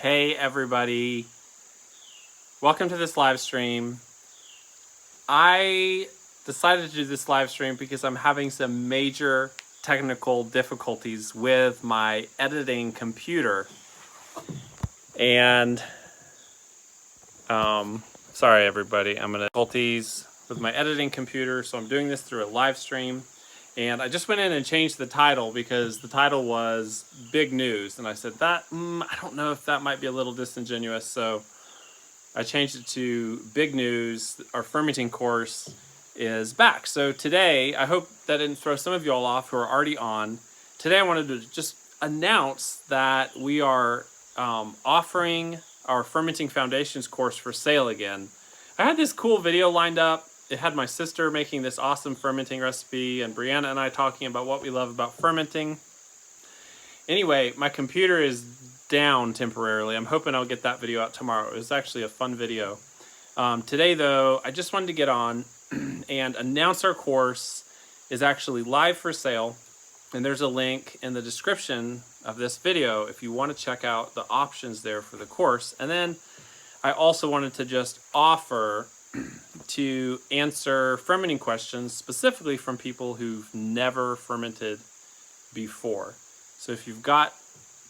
Hey everybody, welcome to this live stream. I decided to do this live stream because I'm having some major technical difficulties with my editing computer. And sorry everybody, I'm gonna difficulties with my editing computer, so I'm doing this through a live stream. And I just went in and changed the title because the title was Big News. And I said that, I don't know if that might be a little disingenuous. So I changed it to Big News. Our fermenting course is back. So today, I hope that didn't throw some of you all off who are already on. Today I wanted to just announce that we are offering our Fermenting Foundations course for sale again. I had this cool video lined up. It had my sister making this awesome fermenting recipe and Brianna and I talking about what we love about fermenting. Anyway, my computer is down temporarily. I'm hoping I'll get that video out tomorrow. It was actually a fun video. Today though, I just wanted to get on and announce our course is actually live for sale. And there's a link in the description of this video if you want to check out the options there for the course. And then I also wanted to just offer to answer fermenting questions specifically from people who've never fermented before. So if you've got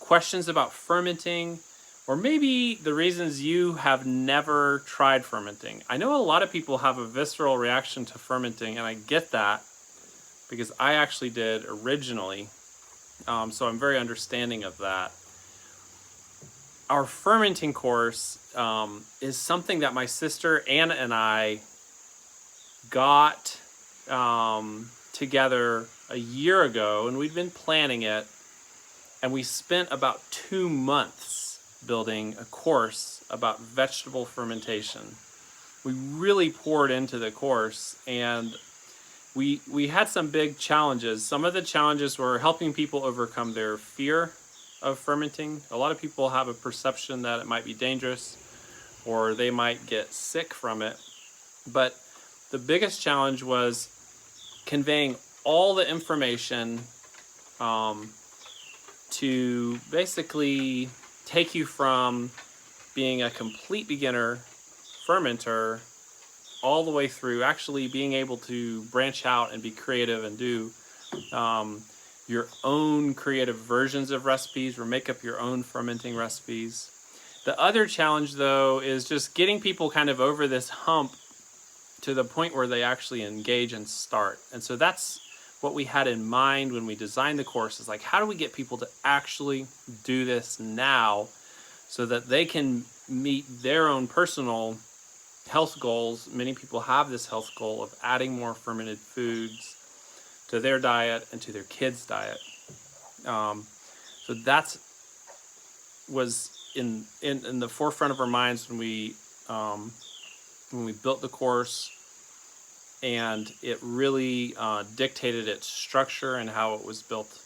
questions about fermenting, or maybe the reasons you have never tried fermenting. I know a lot of people have a visceral reaction to fermenting, and I get that because I actually did originally. So I'm very understanding of that. Our fermenting course is something that my sister Anna and I got together a year ago, and we'd been planning it, and we spent about 2 months building a course about vegetable fermentation. We really poured into the course, and we had some big challenges. Some of the challenges were helping people overcome their fear of fermenting. A lot of people have a perception that it might be dangerous or they might get sick from it. But the biggest challenge was conveying all the information to basically take you from being a complete beginner fermenter all the way through actually being able to branch out and be creative and do your own creative versions of recipes or make up your own fermenting recipes. The other challenge though is just getting people kind of over this hump to the point where they actually engage and start. And so that's what we had in mind when we designed the course, is like, how do we get people to actually do this now so that they can meet their own personal health goals. Many people have this health goal of adding more fermented foods to their diet and to their kids' diet. So that was in the forefront of our minds when we built the course, and it really dictated its structure and how it was built.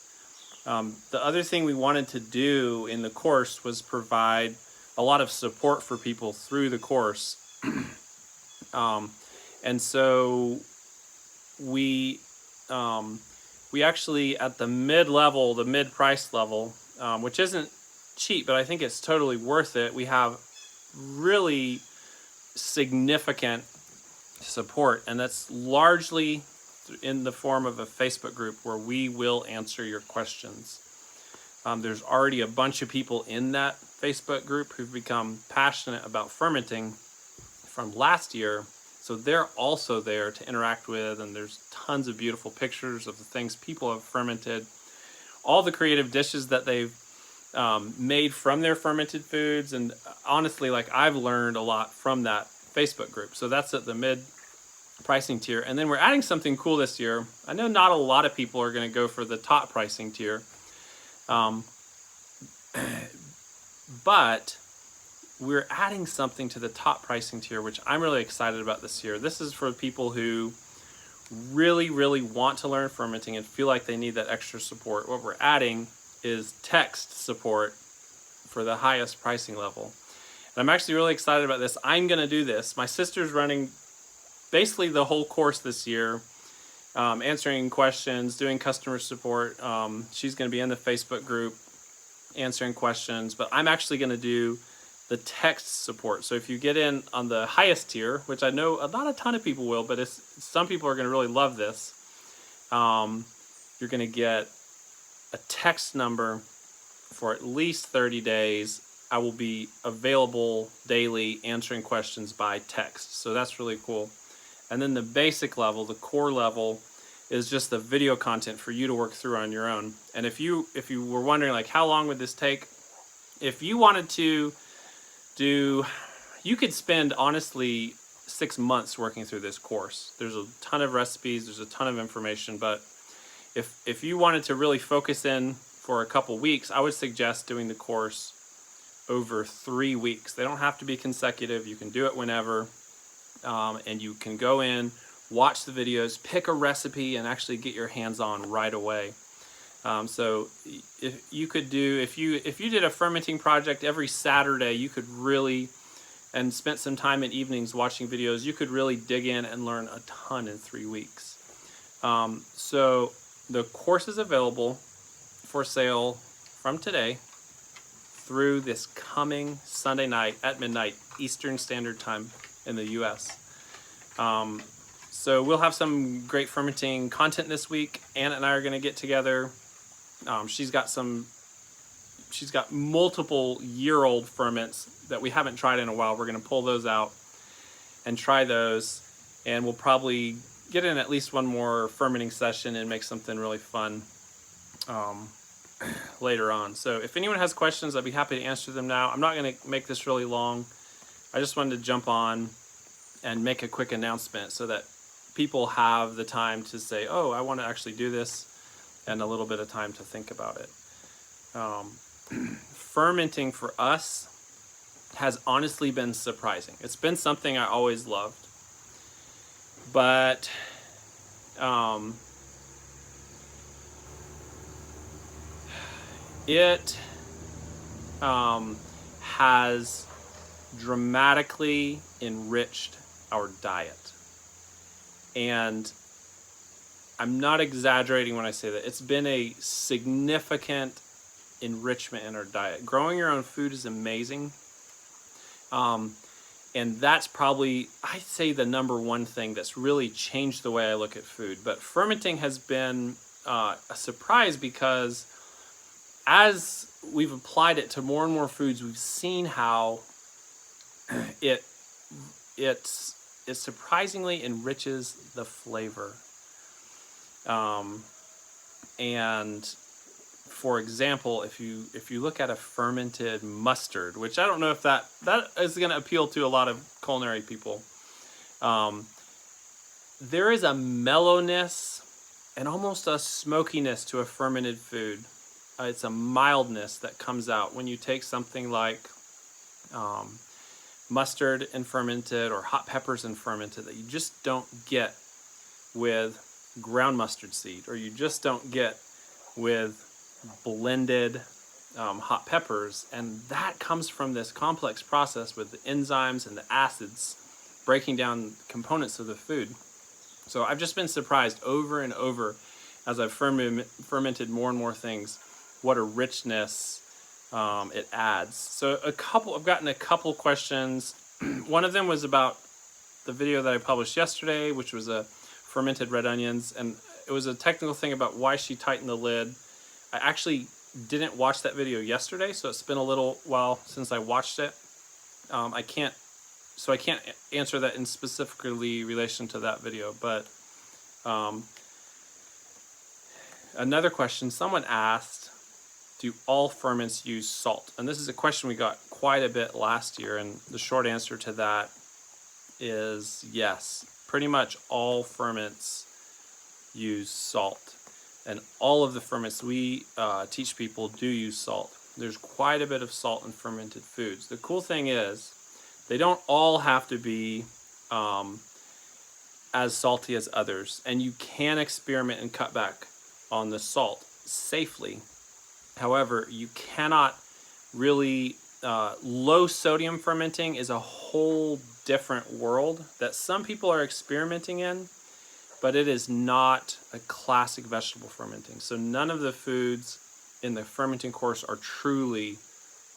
The other thing we wanted to do in the course was provide a lot of support for people through the course. And so we actually, at the mid-level, the mid-price level, which isn't cheap, but I think it's totally worth it, we have really significant support, and that's largely in the form of a Facebook group where we will answer your questions. There's already a bunch of people in that Facebook group who've become passionate about fermenting from last year, so they're also there to interact with, and there's tons of beautiful pictures of the things people have fermented, all the creative dishes that they've made from their fermented foods, and honestly, like, I've learned a lot from that Facebook group. So that's at the mid pricing tier. And then we're adding something cool this year. I know not a lot of people are going to go for the top pricing tier, but we're adding something to the top pricing tier, which I'm really excited about this year. This is for people who really, really want to learn fermenting and feel like they need that extra support. What we're adding is text support for the highest pricing level. And I'm actually really excited about this. I'm going to do this. My sister's running basically the whole course this year, answering questions, doing customer support. She's going to be in the Facebook group, answering questions, but I'm actually going to do the text support. So if you get in on the highest tier, which I know not a ton of people will, but some people are going to really love this, you're going to get a text number for at least 30 days. I will be available daily answering questions by text. So that's really cool. And then the basic level, the core level, is just the video content for you to work through on your own. And if you were wondering like how long would this take, if you wanted to do, you could spend honestly 6 months working through this course. There's a ton of recipes, there's a ton of information, but if you wanted to really focus in for a couple weeks, I would suggest doing the course over 3 weeks. They don't have to be consecutive. You can do it whenever, and you can go in, watch the videos, pick a recipe, and actually get your hands on right away. So if you did a fermenting project every Saturday, you could really, and spent some time in evenings watching videos, you could really dig in and learn a ton in 3 weeks. So the course is available for sale from today through this coming Sunday night at midnight Eastern Standard Time in the US. So we'll have some great fermenting content this week. Anna and I are going to get together. She's got multiple year-old ferments that we haven't tried in a while. We're going to pull those out and try those, and we'll probably get in at least one more fermenting session and make something really fun later on. So if anyone has questions, I'd be happy to answer them now. I'm not going to make this really long. I just wanted to jump on and make a quick announcement so that people have the time to say, oh, I want to actually do this, and a little bit of time to think about it. Fermenting for us has honestly been surprising. It's been something I always loved, but it has dramatically enriched our diet. And I'm not exaggerating when I say that. It's been a significant enrichment in our diet. Growing your own food is amazing. And that's probably, I'd say, the number one thing that's really changed the way I look at food. But fermenting has been a surprise because as we've applied it to more and more foods, we've seen how it surprisingly enriches the flavor. And for example, if you look at a fermented mustard, which I don't know if that is going to appeal to a lot of culinary people, there is a mellowness and almost a smokiness to a fermented food. It's a mildness that comes out when you take something like mustard and fermented, or hot peppers and fermented, that you just don't get with ground mustard seed, or you just don't get with blended hot peppers. And that comes from this complex process with the enzymes and the acids breaking down components of the food. So I've just been surprised over and over as I've fermented more and more things, what a richness it adds. So I've gotten a couple questions. One of them was about the video that I published yesterday, which was a fermented red onions, and it was a technical thing about why she tightened the lid. I actually didn't watch that video yesterday, so it's been a little while since I watched it. I can't answer that in specifically relation to that video. But another question, someone asked, do all ferments use salt? And this is a question we got quite a bit last year, and the short answer to that is yes. Pretty much all ferments use salt, and all of the ferments we teach people do use salt. There's quite a bit of salt in fermented foods. The cool thing is they don't all have to be as salty as others, and you can experiment and cut back on the salt safely. However, you cannot really, low sodium fermenting is a whole different world that some people are experimenting in, but it is not a classic vegetable fermenting. So none of the foods in the fermenting course are truly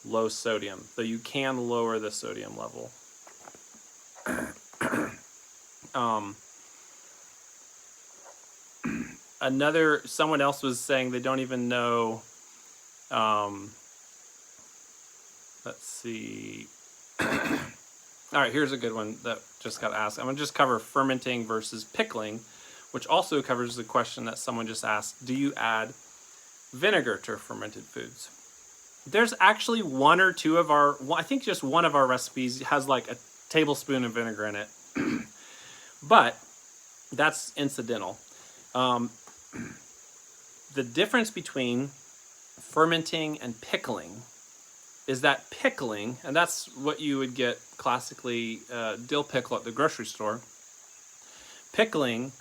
low sodium, though you can lower the sodium level. Someone else was saying they don't even know, let's see. All right, here's a good one that just got asked. I'm gonna just cover fermenting versus pickling, which also covers the question that someone just asked, do you add vinegar to fermented foods? There's actually one or two of our, I think just one of our recipes has like a tablespoon of vinegar in it, but that's incidental. The difference between fermenting and pickling is that pickling, and that's what you would get classically, dill pickle at the grocery store. Pickling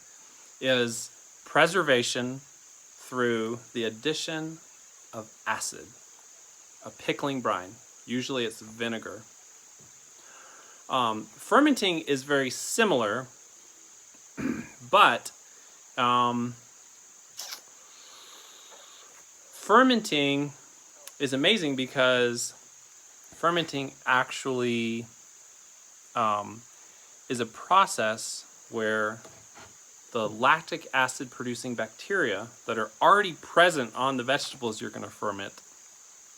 is preservation through the addition of acid, a pickling brine. Usually it's vinegar. Fermenting is very similar, but fermenting is amazing because fermenting actually is a process where the lactic acid producing bacteria that are already present on the vegetables you're going to ferment,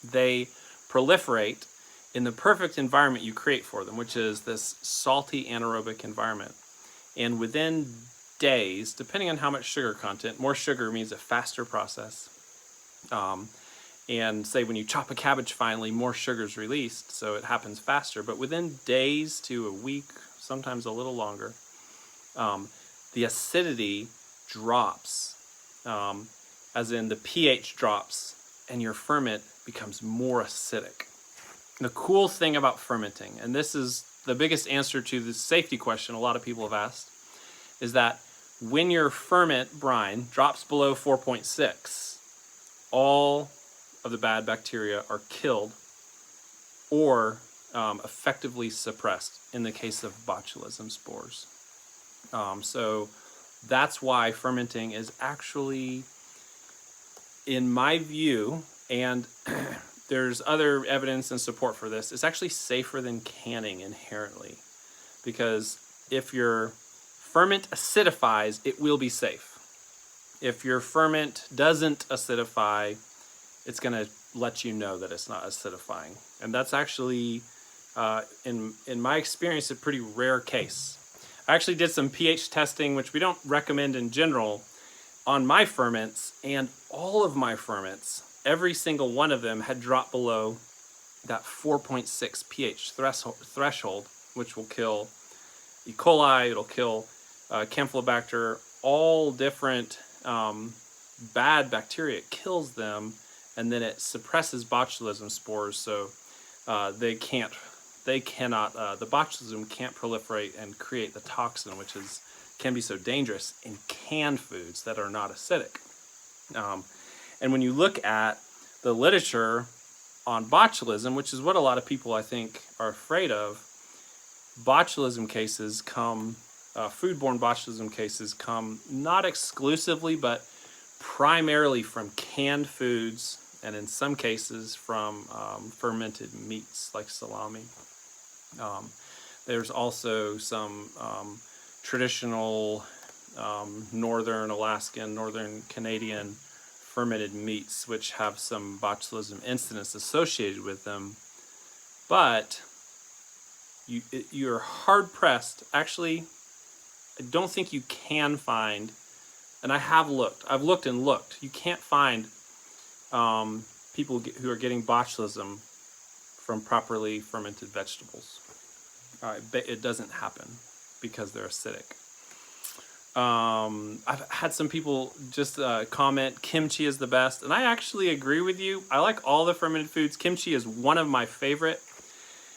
they proliferate in the perfect environment you create for them, which is this salty anaerobic environment. And within days, depending on how much sugar content, more sugar means a faster process. And say when you chop a cabbage finely, more sugar is released, so it happens faster. But within days to a week, sometimes a little longer, the acidity drops, as in the pH drops, and your ferment becomes more acidic. The cool thing about fermenting, and this is the biggest answer to the safety question a lot of people have asked, is that when your ferment brine drops below 4.6, all of the bad bacteria are killed or effectively suppressed in the case of botulism spores. So that's why fermenting is actually, in my view, and there's other evidence and support for this, it's actually safer than canning inherently. Because if your ferment acidifies, it will be safe. If your ferment doesn't acidify, it's going to let you know that it's not acidifying. And that's actually, in my experience, a pretty rare case. I actually did some pH testing, which we don't recommend in general, on my ferments, and all of my ferments, every single one of them had dropped below that 4.6 pH threshold, which will kill E. coli, it'll kill Campylobacter, all different bad bacteria. It kills them, and then it suppresses botulism spores, so the botulism can't proliferate and create the toxin, which can be so dangerous in canned foods that are not acidic. And when you look at the literature on botulism, which is what a lot of people I think are afraid of, botulism cases come, foodborne botulism cases come not exclusively, but primarily from canned foods, and in some cases from fermented meats like salami. There's also some traditional northern Alaskan, northern Canadian fermented meats which have some botulism incidence associated with them, but you're hard pressed. Actually, I don't think you can find, and I've looked and looked, you can't find people who are getting botulism from properly fermented vegetables. It doesn't happen because they're acidic. I've had some people just comment kimchi is the best, and I actually agree with you. I like all the fermented foods. Kimchi is one of my favorite.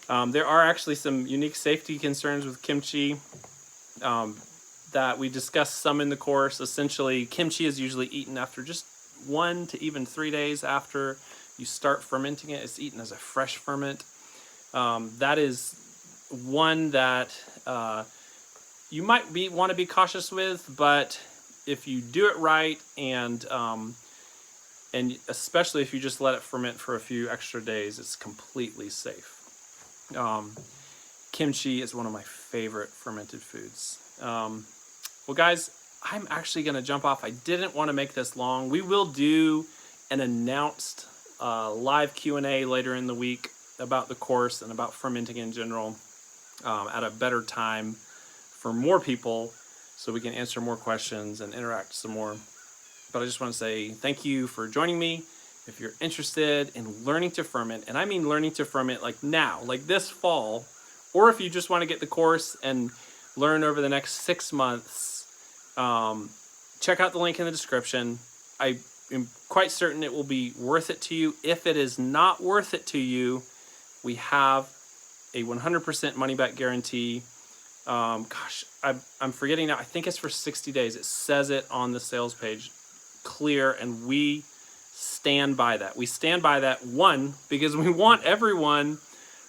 There are actually some unique safety concerns with kimchi that we discussed some in the course. Essentially, kimchi is usually eaten after just 1 to even 3 days after you start fermenting it. It's eaten as a fresh ferment. That is one that you might want to be cautious with, but if you do it right and And especially if you just let it ferment for a few extra days, it's completely safe. Kimchi is one of my favorite fermented foods. Well, guys, I'm actually going to jump off. I didn't want to make this long. We will do an announced live Q&A later in the week about the course and about fermenting in general at a better time for more people so we can answer more questions and interact some more. But I just want to say thank you for joining me. If you're interested in learning to ferment, and I mean learning to ferment like now, like this fall, or if you just want to get the course and learn over the next 6 months, check out the link in the description. I am quite certain it will be worth it to you. If it is not worth it to you, we have a 100% money back guarantee. Gosh, I'm forgetting now. I think it's for 60 days. It says it on the sales page clear, and we stand by that. We stand by that, one, because we want everyone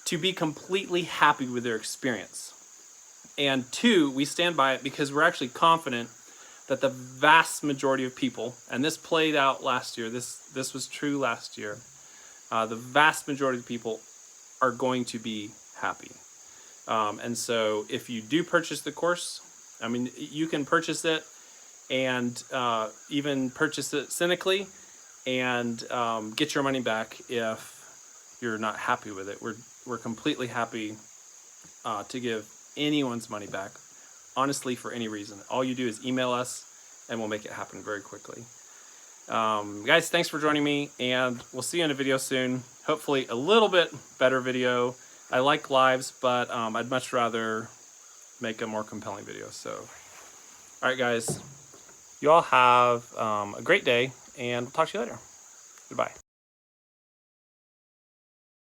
to be completely happy with their experience. And two, we stand by it because we're actually confident that the vast majority of people, and this played out last year, this was true last year, the vast majority of people are going to be happy. And so if you do purchase the course, I mean, you can purchase it and even purchase it cynically and get your money back if you're not happy with it. We're completely happy to give anyone's money back, honestly, for any reason. All you do is email us and we'll make it happen very quickly. Guys, thanks for joining me, and we'll see you in a video soon. Hopefully a little bit better video. I like lives, but I'd much rather make a more compelling video. So, all right, guys, you all have a great day, and we'll talk to you later. Goodbye.